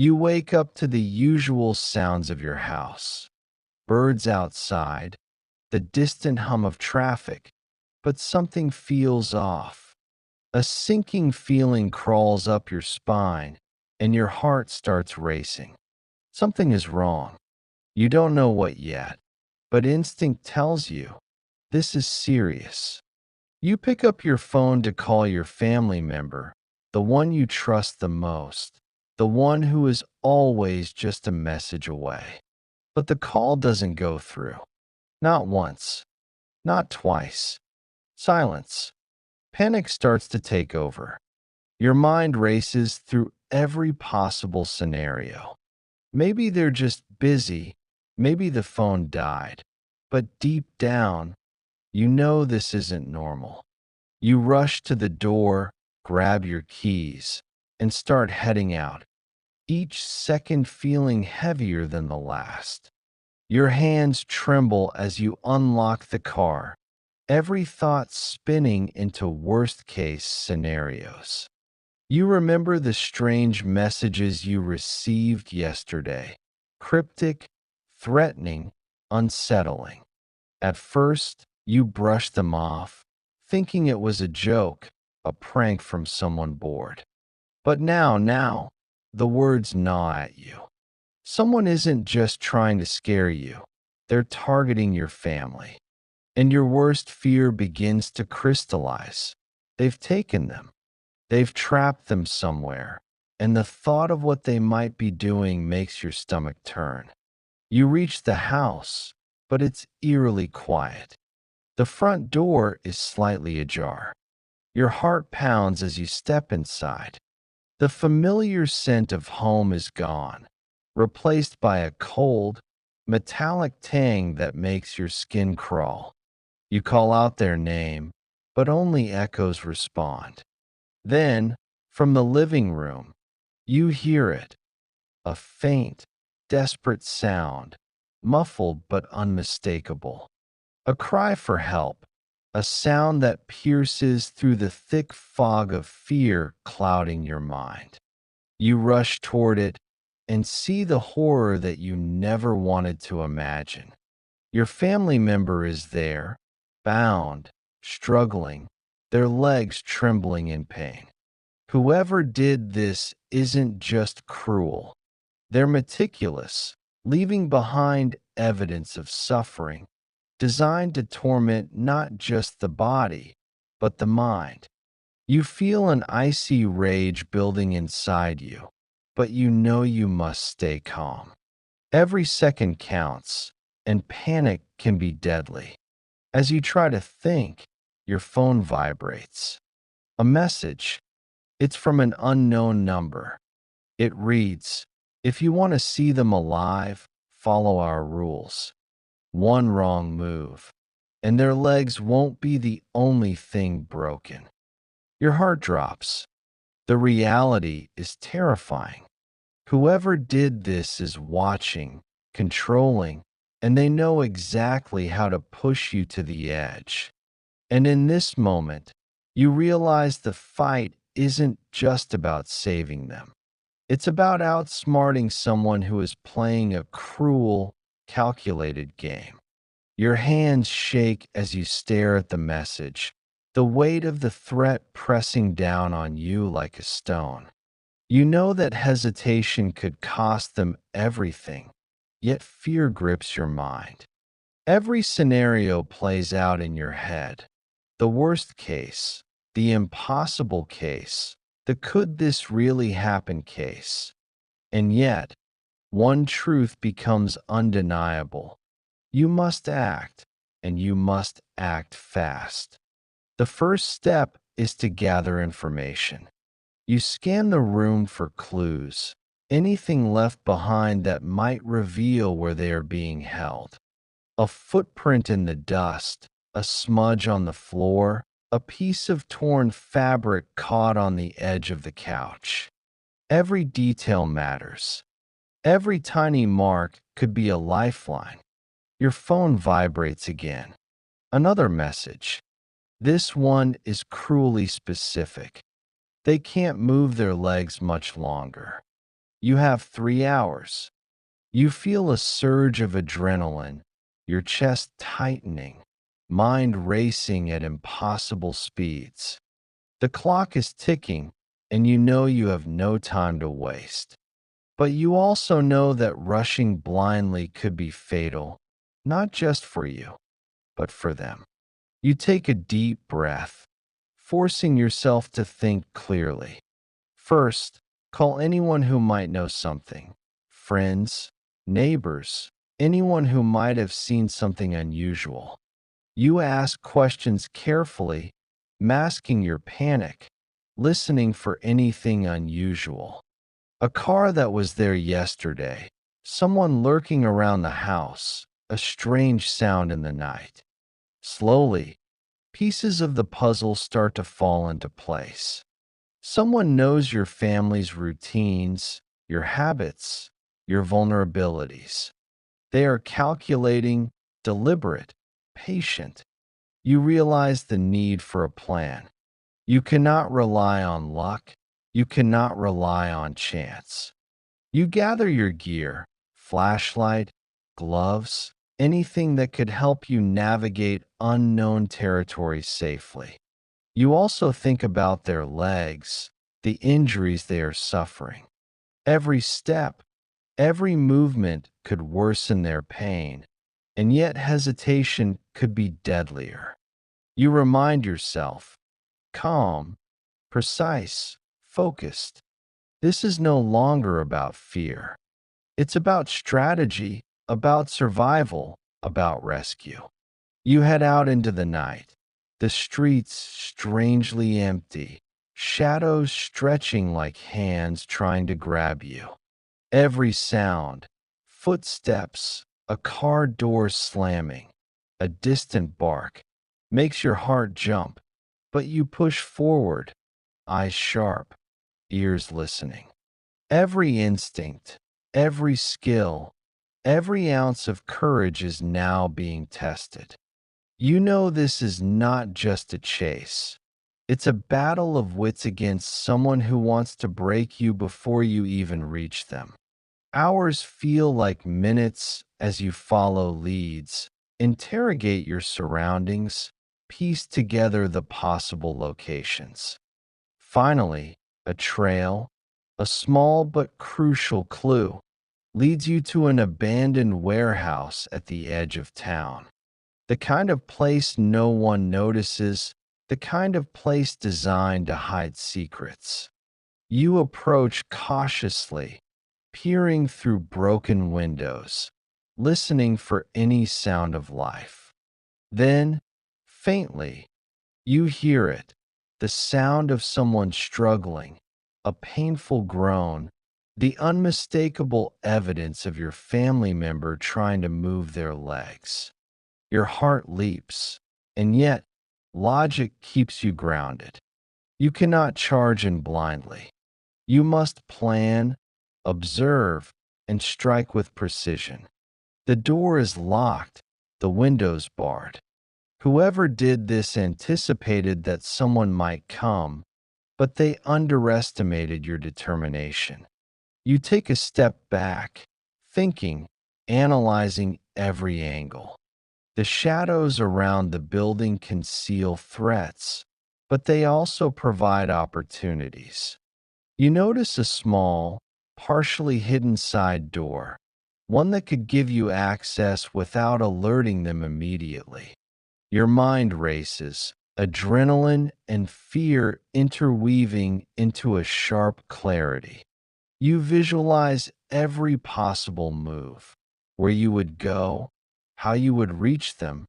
You wake up to the usual sounds of your house: birds outside, the distant hum of traffic, but something feels off. A sinking feeling crawls up your spine, and your heart starts racing. Something is wrong. You don't know what yet, but instinct tells you this is serious. You pick up your phone to call your family member, the one you trust the most, the one who is always just a message away. But the call doesn't go through. Not once, not twice. Silence. Panic starts to take over. Your mind races through every possible scenario. Maybe they're just busy, maybe the phone died, but deep down, you know this isn't normal. You rush to the door, grab your keys, and start heading out, each second feeling heavier than the last. Your hands tremble as you unlock the car, every thought spinning into worst-case scenarios. You remember the strange messages you received yesterday: cryptic, threatening, unsettling. At first, you brush them off, thinking it was a joke, a prank from someone bored. But now, the words gnaw at you. Someone isn't just trying to scare you, they're targeting your family. And your worst fear begins to crystallize. They've taken them. They've trapped them somewhere. And the thought of what they might be doing makes your stomach turn. You reach the house, but it's eerily quiet. The front door is slightly ajar. Your heart pounds as you step inside. The familiar scent of home is gone, replaced by a cold, metallic tang that makes your skin crawl. You call out their name, but only echoes respond. Then, from the living room, you hear it, a faint, desperate sound, muffled but unmistakable. A cry for help, a sound that pierces through the thick fog of fear clouding your mind. You rush toward it and see the horror that you never wanted to imagine. Your family member is there, bound, struggling, their legs trembling in pain. Whoever did this isn't just cruel. They're meticulous, leaving behind evidence of suffering, designed to torment not just the body, but the mind. You feel an icy rage building inside you, but you know you must stay calm. Every second counts, and panic can be deadly. As you try to think, your phone vibrates. A message. It's from an unknown number. It reads, "If you want to see them alive, follow our rules. One wrong move, and their legs won't be the only thing broken." Your heart drops. The reality is terrifying. Whoever did this is watching, controlling, and they know exactly how to push you to the edge. And in this moment, you realize the fight isn't just about saving them. It's about outsmarting someone who is playing a cruel, calculated game. Your hands shake as you stare at the message, the weight of the threat pressing down on you like a stone. You know that hesitation could cost them everything, yet fear grips your mind. Every scenario plays out in your head. The worst case, the impossible case, the could this really happen case. And yet, one truth becomes undeniable. You must act, and you must act fast. The first step is to gather information. You scan the room for clues, anything left behind that might reveal where they are being held. A footprint in the dust, a smudge on the floor, a piece of torn fabric caught on the edge of the couch. Every detail matters. Every tiny mark could be a lifeline. Your phone vibrates again. Another message. This one is cruelly specific. They can't move their legs much longer. You have 3 hours. You feel a surge of adrenaline, your chest tightening, mind racing at impossible speeds. The clock is ticking, and you know you have no time to waste. But you also know that rushing blindly could be fatal, not just for you, but for them. You take a deep breath, forcing yourself to think clearly. First, call anyone who might know something: friends, neighbors, anyone who might have seen something unusual. You ask questions carefully, masking your panic, listening for anything unusual. A car that was there yesterday, someone lurking around the house, a strange sound in the night. Slowly, pieces of the puzzle start to fall into place. Someone knows your family's routines, your habits, your vulnerabilities. They are calculating, deliberate, patient. You realize the need for a plan. You cannot rely on luck. You cannot rely on chance. You gather your gear: flashlight, gloves, anything that could help you navigate unknown territory safely. You also think about their legs, the injuries they are suffering. Every step, every movement could worsen their pain, and yet hesitation could be deadlier. You remind yourself: calm, precise, focused. This is no longer about fear. It's about strategy, about survival, about rescue. You head out into the night, the streets strangely empty, shadows stretching like hands trying to grab you. Every sound: footsteps, a car door slamming, a distant bark, makes your heart jump, but you push forward, eyes sharp, ears listening. Every instinct, every skill, every ounce of courage is now being tested. You know this is not just a chase. It's a battle of wits against someone who wants to break you before you even reach them. Hours feel like minutes as you follow leads, interrogate your surroundings, piece together the possible locations. Finally, a trail, a small but crucial clue, leads you to an abandoned warehouse at the edge of town. The kind of place no one notices, the kind of place designed to hide secrets. You approach cautiously, peering through broken windows, listening for any sound of life. Then, faintly, you hear it: the sound of someone struggling, a painful groan, the unmistakable evidence of your family member trying to move their legs. Your heart leaps, and yet logic keeps you grounded. You cannot charge in blindly. You must plan, observe, and strike with precision. The door is locked, the windows barred. Whoever did this anticipated that someone might come, but they underestimated your determination. You take a step back, thinking, analyzing every angle. The shadows around the building conceal threats, but they also provide opportunities. You notice a small, partially hidden side door, one that could give you access without alerting them immediately. Your mind races, adrenaline and fear interweaving into a sharp clarity. You visualize every possible move: where you would go, how you would reach them,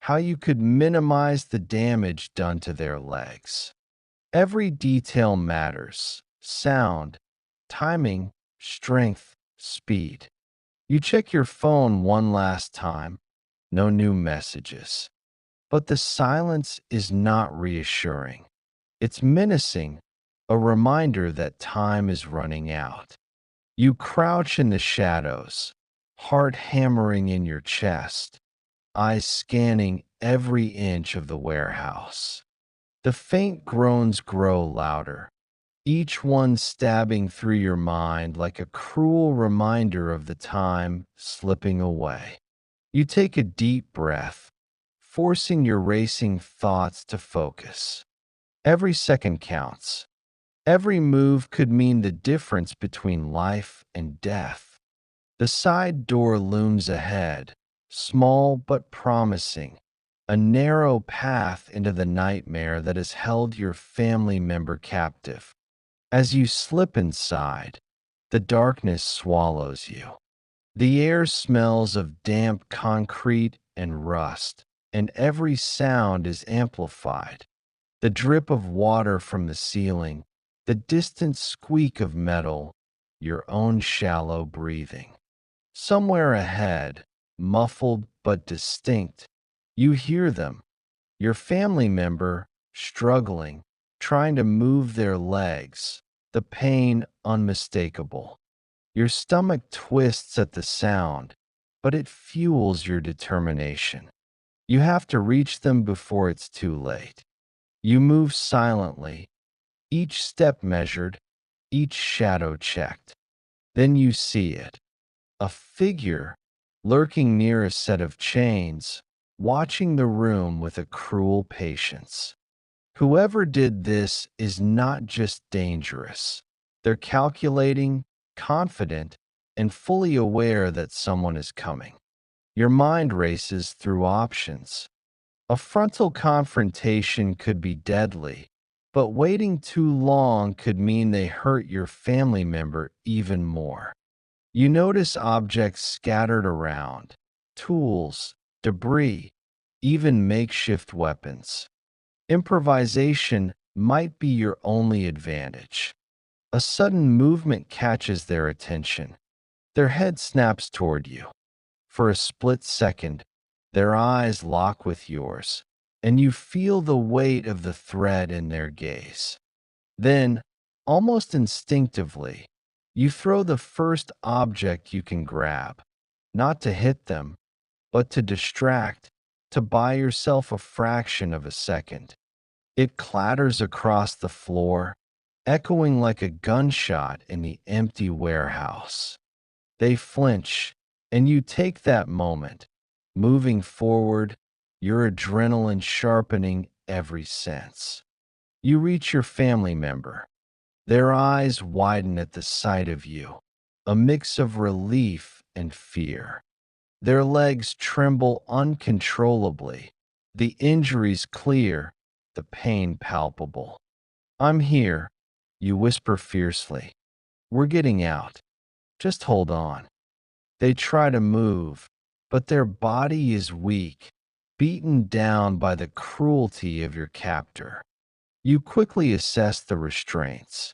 how you could minimize the damage done to their legs. Every detail matters: sound, timing, strength, speed. You check your phone one last time. No new messages. But the silence is not reassuring. It's menacing, a reminder that time is running out. You crouch in the shadows, heart hammering in your chest, eyes scanning every inch of the warehouse. The faint groans grow louder. each one stabbing through your mind like a cruel reminder of the time slipping away. You take a deep breath, forcing your racing thoughts to focus. Every second counts. Every move could mean the difference between life and death. The side door looms ahead, small but promising, a narrow path into the nightmare that has held your family member captive. As you slip inside, the darkness swallows you. The air smells of damp concrete and rust, and every sound is amplified. The drip of water from the ceiling, the distant squeak of metal, your own shallow breathing. Somewhere ahead, muffled but distinct, you hear them, your family member struggling, trying to move their legs, the pain unmistakable. Your stomach twists at the sound, but it fuels your determination. You have to reach them before it's too late. You move silently, each step measured, each shadow checked. Then you see it, a figure lurking near a set of chains, watching the room with a cruel patience. Whoever did this is not just dangerous. They're calculating, confident, and fully aware that someone is coming. Your mind races through options. A frontal confrontation could be deadly, but waiting too long could mean they hurt your family member even more. You notice objects scattered around, tools, debris, even makeshift weapons. Improvisation might be your only advantage. A sudden movement catches their attention. Their head snaps toward you. For a split second, their eyes lock with yours, and you feel the weight of the threat in their gaze. Then, almost instinctively, you throw the first object you can grab, not to hit them, but to distract, to buy yourself a fraction of a second. It clatters across the floor, echoing like a gunshot in the empty warehouse. They flinch, and you take that moment, moving forward, your adrenaline sharpening every sense. You reach your family member. Their eyes widen at the sight of you, a mix of relief and fear. Their legs tremble uncontrollably, the injuries clear, the pain palpable. "I'm here," you whisper fiercely. "We're getting out. Just hold on." They try to move, but their body is weak, beaten down by the cruelty of your captor. You quickly assess the restraints.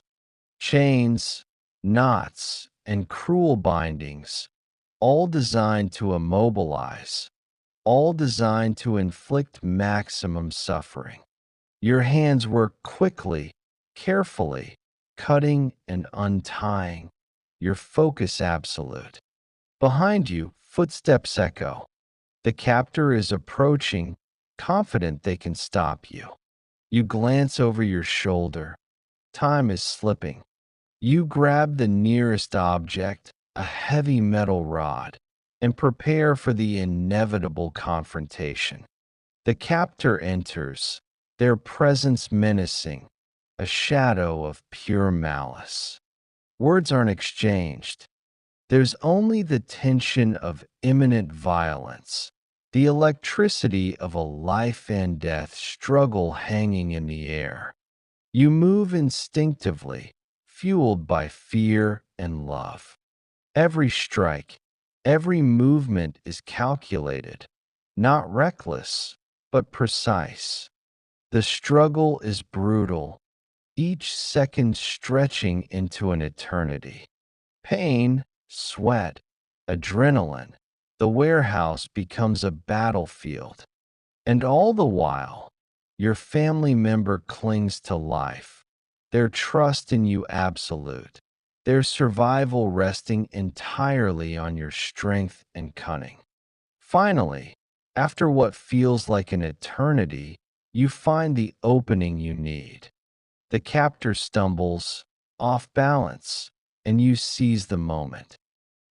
Chains, knots, and cruel bindings, all designed to immobilize, all designed to inflict maximum suffering. Your hands work quickly, carefully, cutting and untying, your focus absolute. Behind you, footsteps echo. The captor is approaching, confident they can stop you. You glance over your shoulder. Time is slipping. You grab the nearest object, a heavy metal rod, and prepare for the inevitable confrontation. The captor enters, their presence menacing, a shadow of pure malice. Words aren't exchanged. There's only the tension of imminent violence, the electricity of a life and death struggle hanging in the air. You move instinctively, fueled by fear and love. Every strike, every movement is calculated, not reckless, but precise. The struggle is brutal, each second stretching into an eternity. Pain, sweat, adrenaline, the warehouse becomes a battlefield. And all the while, your family member clings to life, their trust in you absolute, their survival resting entirely on your strength and cunning. Finally, after what feels like an eternity, you find the opening you need. The captor stumbles, off balance, and you seize the moment.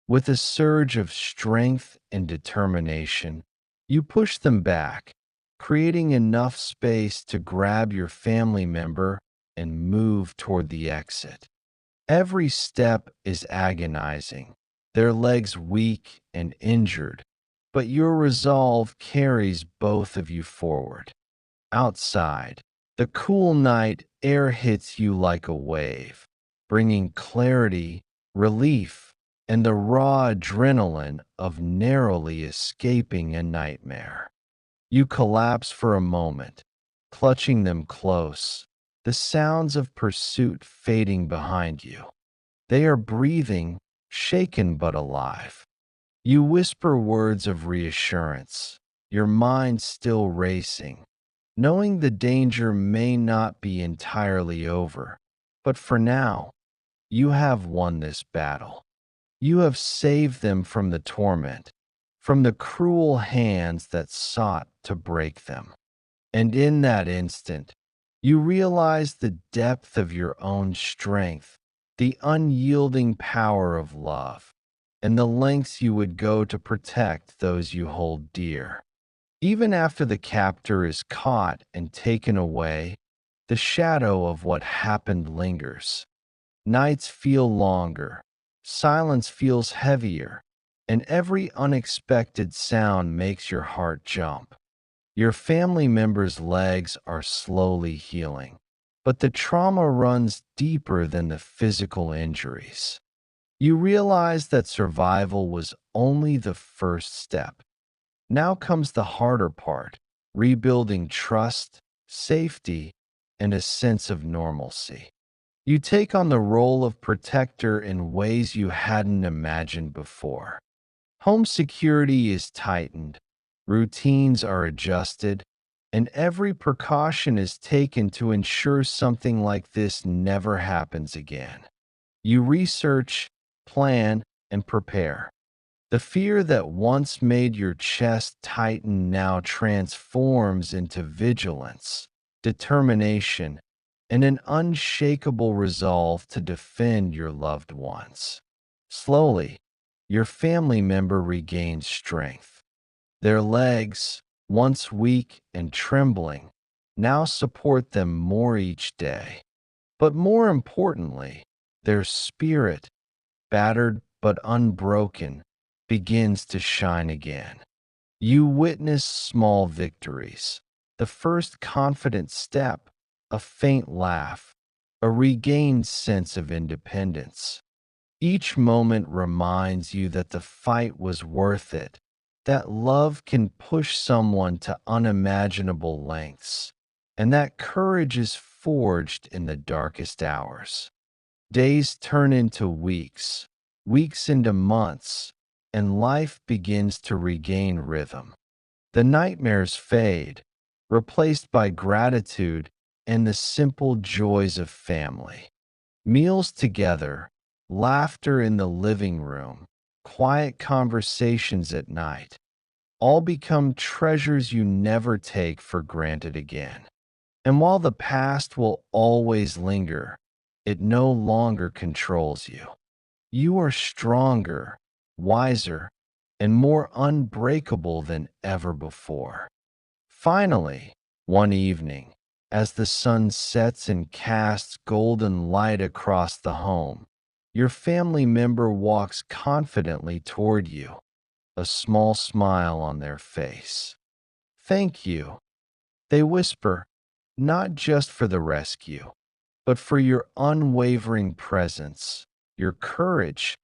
With a surge of strength and determination, you push them back, creating enough space to grab your family member and move toward the exit. Every step is agonizing, their legs weak and injured, but your resolve carries both of you forward. Outside, the cool night air hits you like a wave, bringing clarity, relief, and the raw adrenaline of narrowly escaping a nightmare. You collapse for a moment, clutching them close, the sounds of pursuit fading behind you. They are breathing, shaken but alive. You whisper words of reassurance, your mind still racing, knowing the danger may not be entirely over. But for now, you have won this battle. You have saved them from the torment, from the cruel hands that sought to break them. And in that instant, you realize the depth of your own strength, the unyielding power of love, and the lengths you would go to protect those you hold dear. Even after the captor is caught and taken away, the shadow of what happened lingers. Nights feel longer, silence feels heavier, and every unexpected sound makes your heart jump. Your family member's legs are slowly healing, but the trauma runs deeper than the physical injuries. You realize that survival was only the first step. Now comes the harder part, rebuilding trust, safety, and a sense of normalcy. You take on the role of protector in ways you hadn't imagined before. Home security is tightened, routines are adjusted, and every precaution is taken to ensure something like this never happens again. You research, plan, and prepare. The fear that once made your chest tighten now transforms into vigilance, determination, and an unshakable resolve to defend your loved ones. Slowly, your family member regains strength. Their legs, once weak and trembling, now support them more each day. But more importantly, their spirit, battered but unbroken, begins to shine again. You witness small victories, the first confident step, a faint laugh, a regained sense of independence. Each moment reminds you that the fight was worth it, that love can push someone to unimaginable lengths, and that courage is forged in the darkest hours. Days turn into weeks, weeks into months, and life begins to regain rhythm. The nightmares fade, replaced by gratitude and the simple joys of family. Meals together, laughter in the living room, quiet conversations at night, all become treasures you never take for granted again. And while the past will always linger, it no longer controls you. You are stronger, wiser, and more unbreakable than ever before. Finally, one evening, as the sun sets and casts golden light across the home, your family member walks confidently toward you, a small smile on their face. "Thank you," they whisper, "not just for the rescue, but for your unwavering presence, your courage,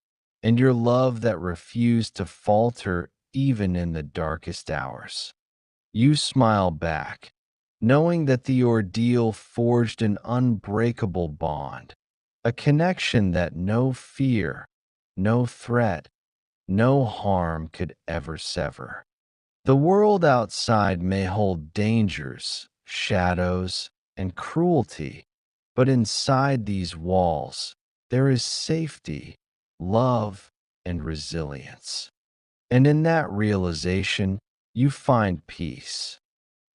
and your love that refused to falter even in the darkest hours." You smile back, knowing that the ordeal forged an unbreakable bond, a connection that no fear, no threat, no harm could ever sever. The world outside may hold dangers, shadows, and cruelty, but inside these walls, there is safety, love, and resilience. And in that realization, you find peace.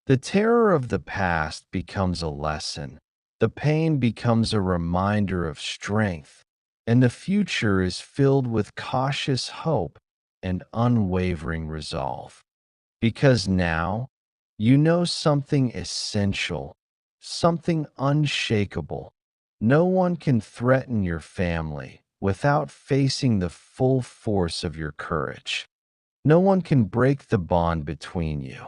The terror of the past becomes a lesson, The pain becomes a reminder of strength, and the future is filled with cautious hope and unwavering resolve. Because now you know something essential, something unshakable. No one can threaten your family without facing the full force of your courage. No one can break the bond between you.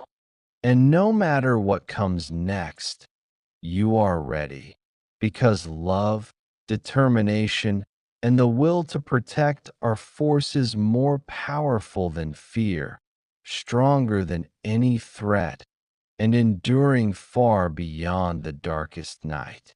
And no matter what comes next, you are ready. Because love, determination, and the will to protect are forces more powerful than fear, stronger than any threat, and enduring far beyond the darkest night.